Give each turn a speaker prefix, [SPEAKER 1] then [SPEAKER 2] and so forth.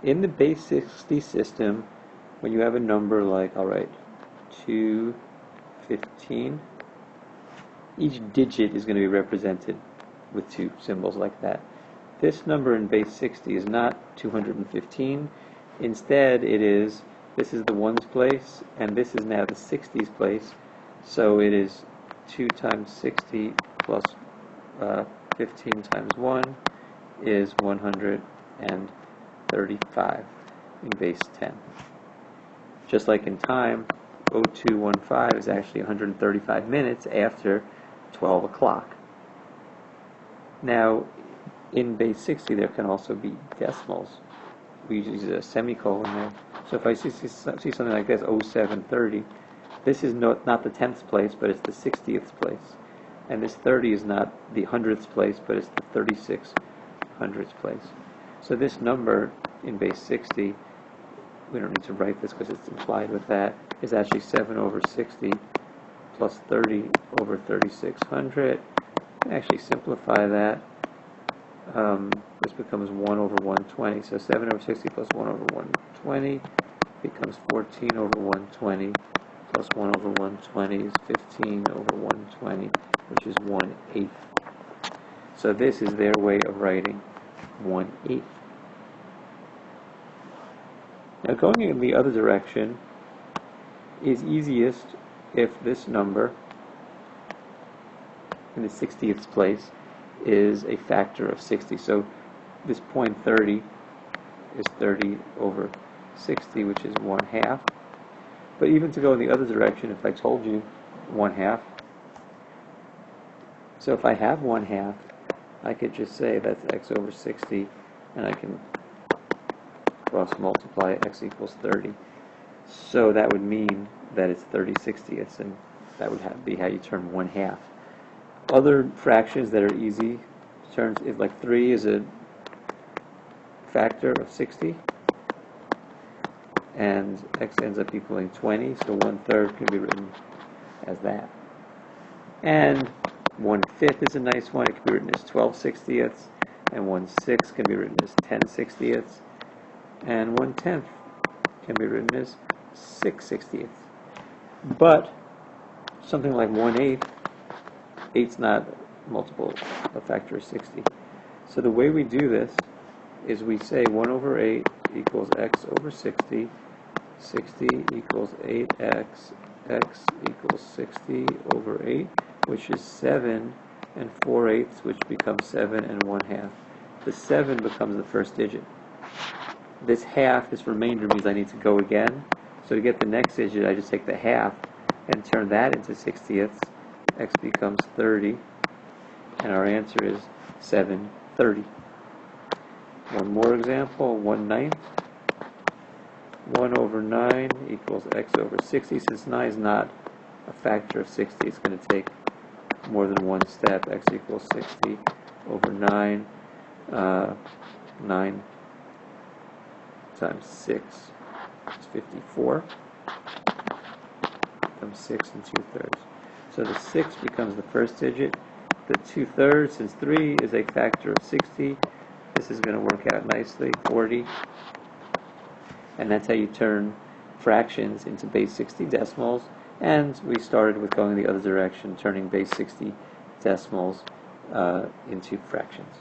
[SPEAKER 1] In the base 60 system, when you have a number like, all right, 215, each digit is going to be represented with two symbols like that. This number in base 60 is not 215. Instead, this is the ones place, and this is now the 60s place. So it is 2 times 60 plus 15 times 1 is 135 in base 10. Just like in time, 0215 is actually 135 minutes after 12 o'clock. Now, in base 60, there can also be decimals. We use a semicolon there. So if I see something like this, 0730, this is not the 10th place, but it's the 60th place. And this 30 is not the 100th place, but it's the 3600th place. So this number in base 60, we don't need to write this because it's implied with that, is actually 7 over 60 plus 30 over 3600. Actually simplify that. This becomes 1 over 120. So 7 over 60 plus 1 over 120 becomes 14 over 120 plus 1 over 120 is 15 over 120, which is 1/8. So this is their way of writing 1/8. Now going in the other direction is easiest if this number in the 60th place is a factor of 60. So this point 30 is 30 over 60, which is 1/2. But even to go in the other direction, if I told you 1/2, so if I have 1/2, I could just say that's x over 60, and I can cross multiply x equals 30. So that would mean that it's 30/60ths, and that would be how you turn 1/2. Other fractions that are easy turns, if like 3 is a factor of 60, and x ends up equaling 20, so 1/3 can be written as that. And 1/5 is a nice one. It can be written as 12/60ths, and 1/6 can be written as 10/60ths, and 1/10 can be written as 6/60ths. But something like 1/8, 8's not a factor of 60. So the way we do this is we say 1 over 8 equals x over 60, 60 equals 8x, x equals 60 over 8, which is 7 and 4/8, which becomes 7 and 1/2. The 7 becomes the first digit. This half, this remainder, means I need to go again. So to get the next digit, I just take the half and turn that into 60ths. X becomes 30, and our answer is 7/30. One more example, 1/9. 1 over 9 equals x over 60. Since 9 is not a factor of 60, it's going to take more than one step. X equals 60 over 9. 9 times 6 is 54. Becomes 6 and 2/3. So the 6 becomes the first digit. The 2/3, since 3 is a factor of 60, this is going to work out nicely, 40. And that's how you turn fractions into base 60 decimals. And we started with going the other direction, turning base 60 decimals into fractions.